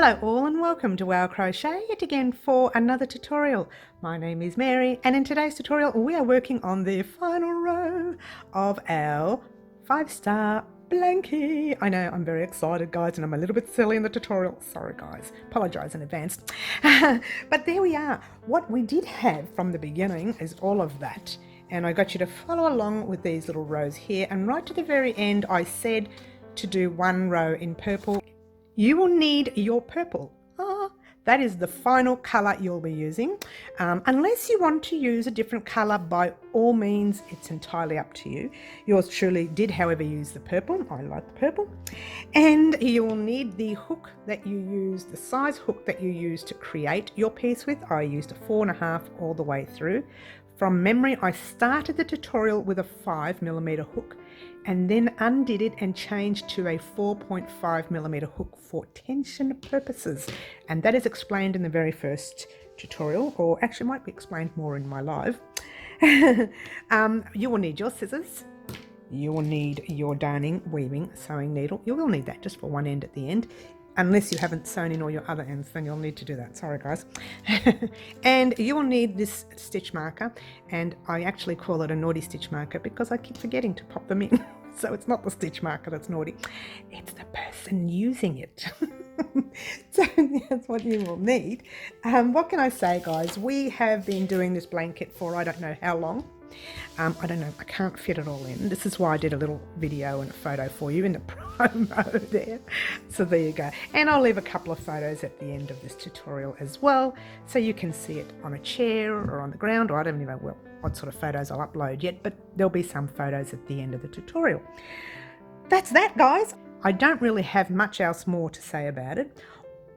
Hello all and welcome to our crochet yet again for another tutorial. My name is Mary and in today's tutorial we are working on the final row of our 5-star blanket. I know I'm very excited guys and I'm a little bit silly in the tutorial. Sorry guys, apologise in advance. But there we are. What we did have from the beginning is all of that. And I got you to follow along with these little rows here, and right to the very end I said to do one row in purple. You will need your purple. That is the final colour you'll be using. Unless you want to use a different colour, by all means, it's entirely up to you. Yours truly did, however, use the purple. I like the purple. And you will need the hook that you use, the size hook that you use to create your piece with. I used a 4.5 all the way through. From memory, I started the tutorial with a 5mm hook and then undid it and changed to a 4.5mm hook for tension purposes. And that is explained in the very first tutorial, or actually might be explained more in my live. You will need your scissors. You will need your darning, weaving, sewing needle. You will need that just for one end at the end. Unless you haven't sewn in all your other ends, then you'll need to do that. Sorry guys. And you will need this stitch marker, and I actually call it a naughty stitch marker because I keep forgetting to pop them in. So it's not the stitch marker that's naughty, it's the person using it. So that's what you will need. What can I say guys, we have been doing this blanket for I don't know how long. I don't know, I can't fit it all in. This is why I did a little video and a photo for you in the promo there. So there you go. And I'll leave a couple of photos at the end of this tutorial as well, so you can see it on a chair or on the ground, or I don't even know what sort of photos I'll upload yet, but there'll be some photos at the end of the tutorial. That's that guys. I don't really have much else more to say about it.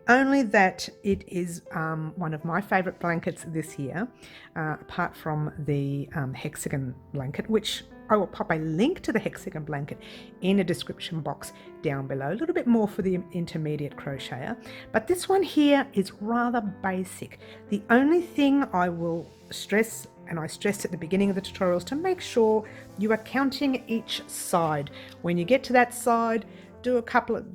Only that it is one of my favourite blankets this year, apart from the hexagon blanket, which I will pop a link to the hexagon blanket in a description box down below, a little bit more for the intermediate crocheter. But this one here is rather basic. The only thing I will stress, and I stressed at the beginning of the tutorials, to make sure you are counting each side. When you get to that side, do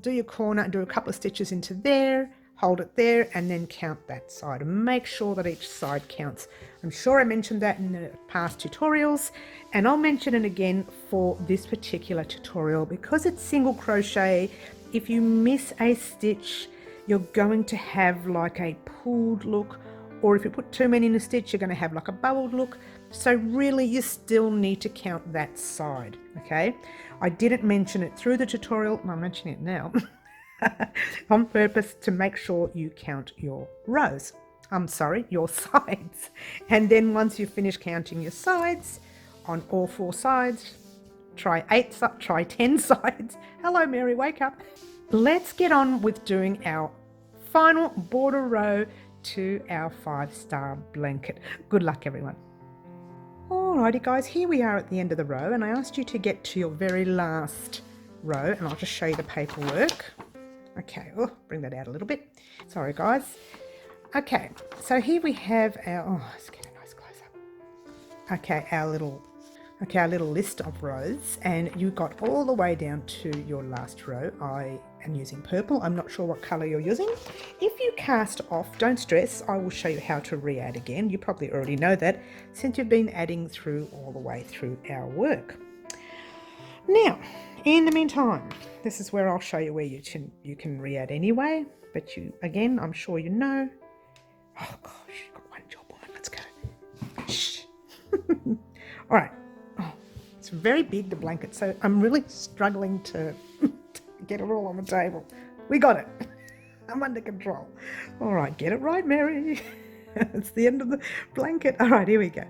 your corner and do a couple of stitches into there, hold it there, and then count that side and make sure that each side counts. I'm sure I mentioned that in the past tutorials, and I'll mention it again for this particular tutorial because it's single crochet. If you miss a stitch, you're going to have like a pulled look, or if you put too many in a stitch, you're going to have like a bubbled look. So really you still need to count that side, okay? I didn't mention it through the tutorial, I'm mentioning it now, on purpose to make sure you count your rows. Your sides. And then once you finish counting your sides on all 4 sides, try 10 sides. Hello Mary, wake up. Let's get on with doing our final border row to our 5-star blanket. Good luck everyone. Alrighty guys, here we are at the end of the row, and I asked you to get to your very last row, and I'll just show you the paperwork. Okay, bring that out a little bit. Sorry guys. Okay, so here we have our, let's get a nice close up. Okay, our little list of rows, and you got all the way down to your last row. I am using purple. I'm not sure what colour you're using. If you cast off, don't stress. I will show you how to re-add again. You probably already know that since you've been adding through all the way through our work. Now, in the meantime, this is where I'll show you where you can re-add anyway. But you, again, I'm sure you know. Oh gosh, you've got one job on it. Let's go. Shh. All right. It's very big, the blanket, so I'm really struggling to get it all on the table. We got it. I'm under control. All right, get it right, Mary. It's the end of the blanket. All right, here we go.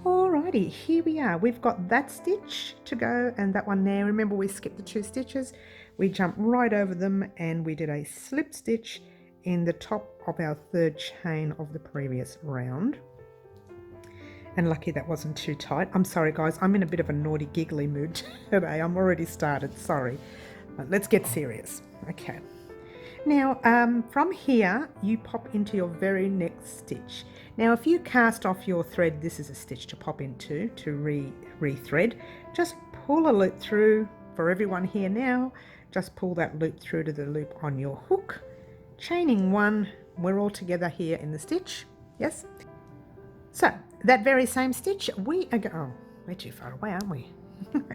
Alrighty, here we are. We've got that stitch to go and that one there. Remember, we skipped the 2 stitches. We jumped right over them and we did a slip stitch in the top of our 3rd chain of the previous round. And lucky that wasn't too tight. I'm sorry guys, I'm in a bit of a naughty giggly mood today. I'm already started, sorry. But let's get serious. Okay. Now from here you pop into your very next stitch. Now if you cast off your thread, this is a stitch to pop into to re-thread. Just pull a loop through for everyone here now. Just pull that loop through to the loop on your hook chaining 1, we're all together here in the stitch, yes? So that very same stitch, we are oh, we're too far away, aren't we?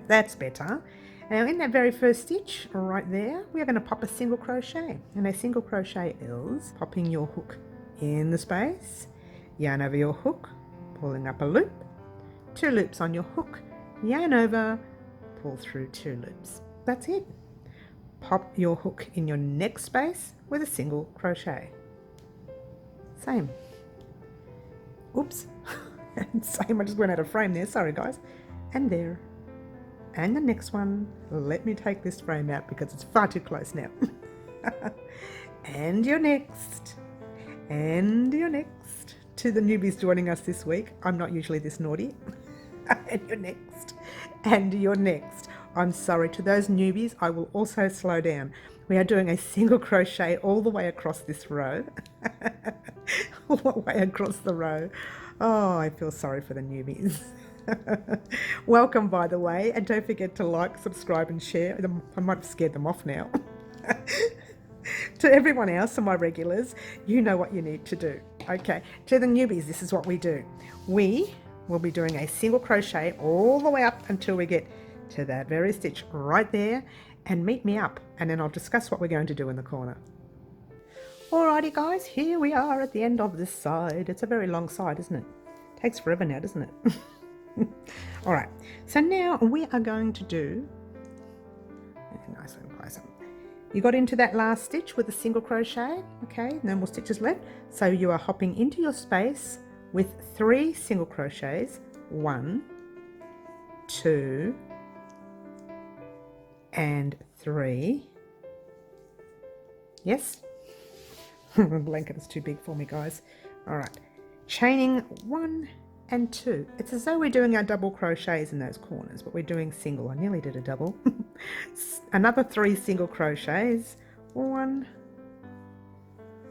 That's better. Now in that very first stitch right there, we're going to pop a single crochet, and a single crochet is popping your hook in the space, yarn over your hook, pulling up a loop, 2 loops on your hook, yarn over, pull through 2 loops. That's it. Pop your hook in your next space with a single crochet. Same. Oops. Same, I just went out of frame there, sorry guys. And there. And the next one, let me take this frame out because it's far too close now. And your next. And your next. To the newbies joining us this week, I'm not usually this naughty. And your next. And your next. I'm sorry, to those newbies, I will also slow down. We are doing a single crochet all the way across this row. All the way across the row. Oh, I feel sorry for the newbies. Welcome, by the way, and don't forget to like, subscribe and share. I might have scared them off now. To everyone else and my regulars, you know what you need to do. Okay, to the newbies, this is what we do. We will be doing a single crochet all the way up until we get to that very stitch right there, and meet me up, and then I'll discuss what we're going to do in the corner. Alrighty guys, here we are at the end of this side. It's a very long side, isn't it? Takes forever now, doesn't it? Alright, so now we are going to do, nice and close up. You got into that last stitch with a single crochet, okay, no more stitches left. So you are hopping into your space with 3 single crochets, 1, 2, and 3. Yes? The blanket is too big for me, guys. Alright, chaining 1 and 2. It's as though we're doing our double crochets in those corners, but we're doing single. I nearly did a double. Another 3 single crochets. 1,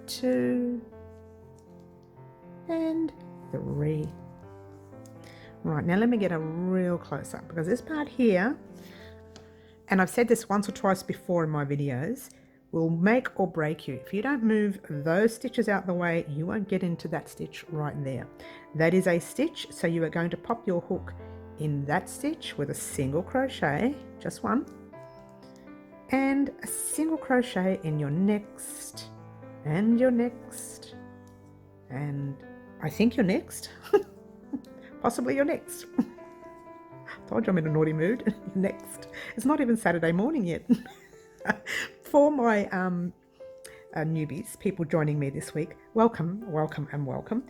2, and 3. Right, now let me get a real close up, because this part here, and I've said this once or twice before in my videos, will make or break you. If you don't move those stitches out the way, you won't get into that stitch right there. That is a stitch, so you are going to pop your hook in that stitch with a single crochet, just 1, and a single crochet in your next, and your next, and I think your next, possibly your next. Told you I'm in a naughty mood. Next. It's not even Saturday morning yet. For my newbies, people joining me this week, welcome, welcome and welcome.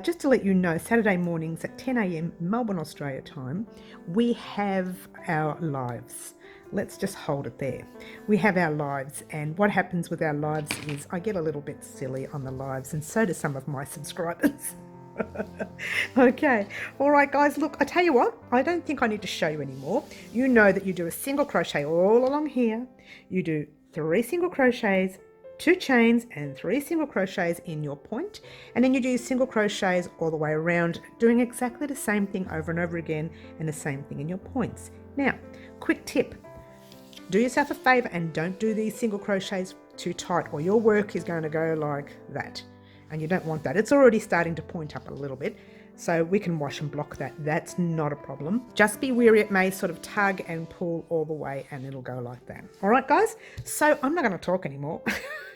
Just to let you know, Saturday mornings at 10 a.m. Melbourne, Australia time, we have our lives. Let's just hold it there. We have our lives, and what happens with our lives is I get a little bit silly on the lives, and so do some of my subscribers. Okay, all right guys, look, I tell you what, I don't think I need to show you anymore. You know that you do a single crochet all along here. You do 3 single crochets, 2 chains and 3 single crochets in your point, and then you do single crochets all the way around, doing exactly the same thing over and over again, and the same thing in your points. Now, quick tip, do yourself a favor and don't do these single crochets too tight, or your work is going to go like that. And you don't want that. It's already starting to point up a little bit, so we can wash and block that. That's not a problem. Just be wary, it may sort of tug and pull all the way, and it'll go like that. All right, guys? So I'm not going to talk anymore,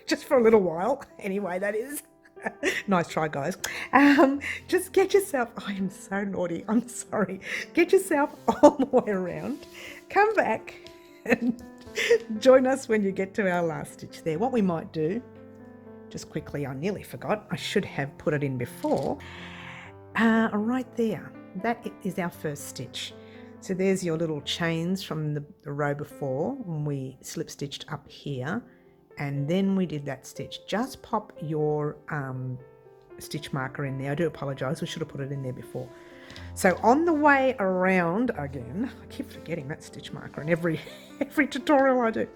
just for a little while. Anyway, that is. Nice try, guys. Just get yourself, I am so naughty, I'm sorry. Get yourself all the way around. Come back and join us when you get to our last stitch there. What we might do, just quickly, I nearly forgot, I should have put it in before, right there, that is our first stitch. So there's your little chains from the row before when we slip stitched up here, and then we did that stitch. Just pop your stitch marker in there. I do apologize, we should have put it in there before. So on the way around, again, I keep forgetting that stitch marker in every tutorial I do.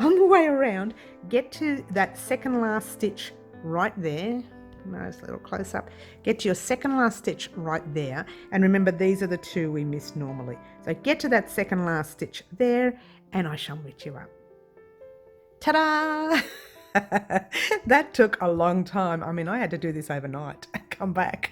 On the way around, get to that second last stitch right there. Nice little close up. Get to your second last stitch right there. And remember, these are the 2 we miss normally. So get to that second last stitch there, and I shall meet you up. Ta-da! That took a long time. I mean, I had to do this overnight. Come back,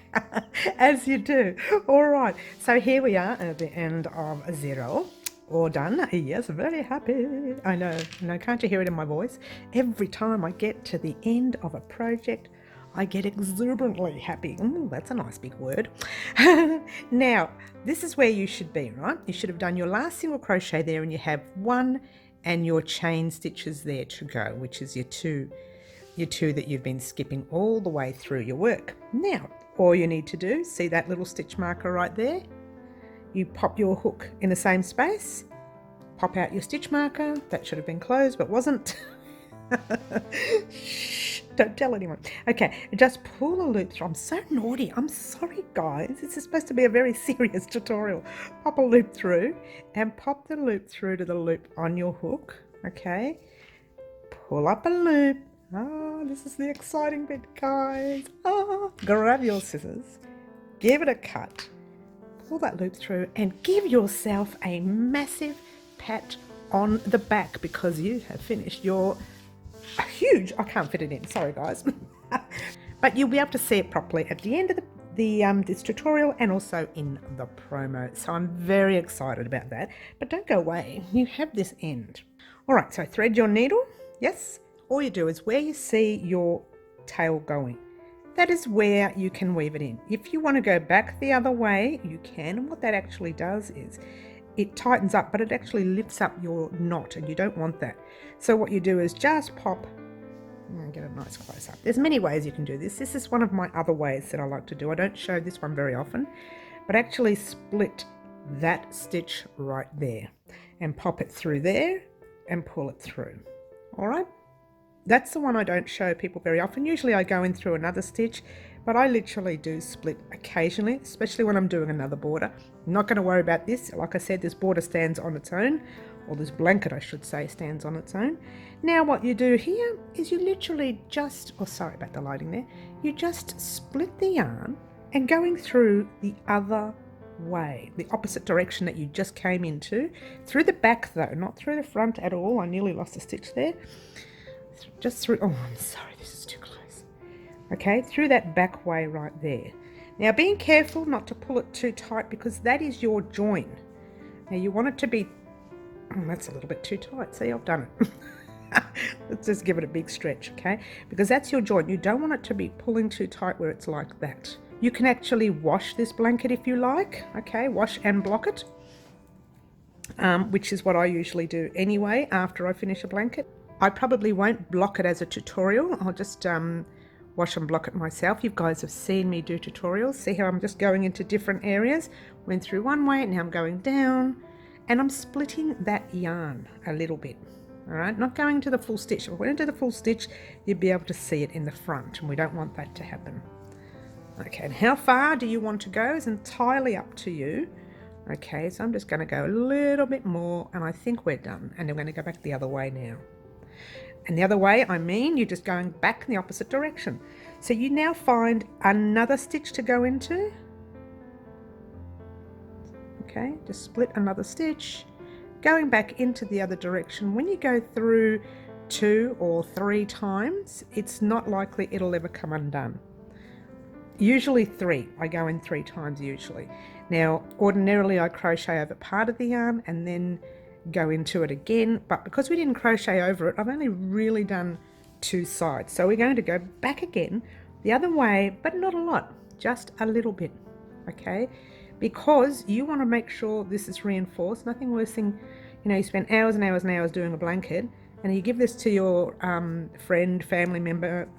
as you do. All right, so here we are at the end of 0. All done. Yes, very happy. I know, can't you hear it in my voice? Every time I get to the end of a project, I get exuberantly happy. That's a nice big word. Now, this is where you should be, right? You should have done your last single crochet there, and you have 1 and your chain stitches there to go, which is your two that you've been skipping all the way through your work. Now, all you need to do, see that little stitch marker right there? You pop your hook in the same space, pop out your stitch marker. That should have been closed, but wasn't. Shh, don't tell anyone. Okay, just pull a loop through. I'm so naughty. I'm sorry, guys. This is supposed to be a very serious tutorial. Pop a loop through and pop the loop through to the loop on your hook. Okay, pull up a loop. This is the exciting bit, guys. Grab your scissors, give it a cut, pull that loop through, and give yourself a massive pat on the back because you have finished your huge, I can't fit it in, sorry guys. But you'll be able to see it properly at the end of this tutorial and also in the promo. So I'm very excited about that. But don't go away, you have this end. All right, so thread your needle, yes. All you do is where you see your tail going, that is where you can weave it in. If you want to go back the other way, you can. And what that actually does is it tightens up, but it actually lifts up your knot, and you don't want that. So what you do is just pop, get a nice close up. There's many ways you can do this. This is one of my other ways that I like to do. I don't show this one very often, but actually split that stitch right there and pop it through there and pull it through. All right. That's the one I don't show people very often. Usually I go in through another stitch, but I literally do split occasionally, especially when I'm doing another border. I'm not going to worry about this. Like I said, this border stands on its own, or this blanket I should say stands on its own. Now what you do here is you literally just, sorry about the lighting there, you just split the yarn and going through the other way, the opposite direction that you just came into, through the back though, not through the front at all. I nearly lost a stitch there. Just through, I'm sorry, this is too close. Okay, through that back way right there. Now being careful not to pull it too tight because that is your join. Now you want it to be, that's a little bit too tight. See, I've done it. Let's just give it a big stretch, okay? Because that's your joint. You don't want it to be pulling too tight where it's like that. You can actually wash this blanket if you like, okay? Wash and block it, which is what I usually do anyway after I finish a blanket. I probably won't block it as a tutorial. I'll just wash and block it myself. You guys have seen me do tutorials. See how I'm just going into different areas? Went through one way, now I'm going down, and I'm splitting that yarn a little bit. All right, not going to the full stitch. If I went into the full stitch, you'd be able to see it in the front, and we don't want that to happen. Okay, and how far do you want to go is entirely up to you. Okay, so I'm just going to go a little bit more, and I think we're done. And I'm going to go back the other way now. And the other way, I mean, you're just going back in the opposite direction. So you now find another stitch to go into. Okay, just split another stitch, going back into the other direction. When you go through 2 or 3 times, it's not likely it'll ever come undone. Usually 3, I go in 3 times usually. Now, ordinarily I crochet over part of the yarn and then go into it again, but because we didn't crochet over it, I've only really done 2 sides. So we're going to go back again the other way, but not a lot, just a little bit, okay? Because you want to make sure this is reinforced. Nothing worse than, you spend hours and hours and hours doing a blanket, and you give this to your friend, family member,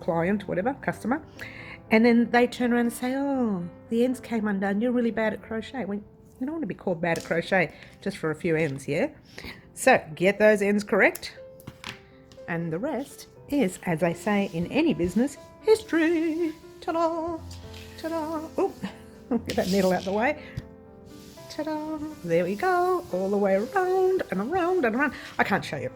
client, whatever, customer, and then they turn around and say, oh, the ends came undone, you're really bad at crochet. Well, you don't want to be called bad at crochet just for a few ends, yeah? So get those ends correct, and the rest is, as they say in any business, history. Ta-da, ta-da. Oh, get that needle out the way. Ta-da, there we go, all the way around and around and around. I can't show you.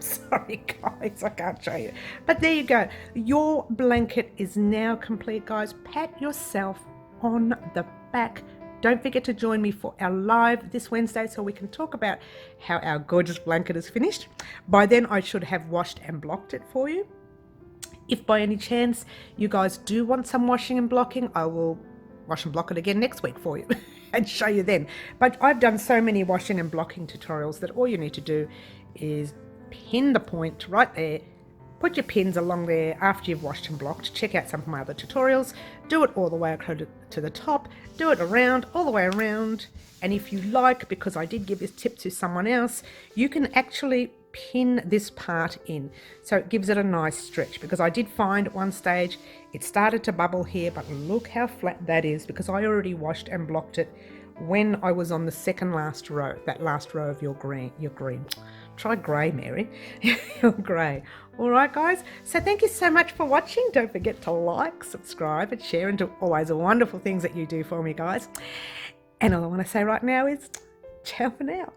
Sorry guys, I can't show you. But there you go. Your blanket is now complete, guys. Pat yourself on the back Don't forget to join me for our live this Wednesday so we can talk about how our gorgeous blanket is finished. By then I should have washed and blocked it for you. If by any chance you guys do want some washing and blocking, I will wash and block it again next week for you and show you then. But I've done so many washing and blocking tutorials that all you need to do is pin the point right there. Put your pins along there after you've washed and blocked. Check out some of my other tutorials. Do it all the way across to the top. Do it around, all the way around. And if you like, because I did give this tip to someone else, you can actually pin this part in. So it gives it a nice stretch, because I did find at one stage it started to bubble here, but look how flat that is, because I already washed and blocked it when I was on the second last row, that last row of your green. Try grey, Mary. Your grey. All right, guys. So thank you so much for watching. Don't forget to like, subscribe, and share, and do always the wonderful things that you do for me, guys. And all I want to say right now is ciao for now.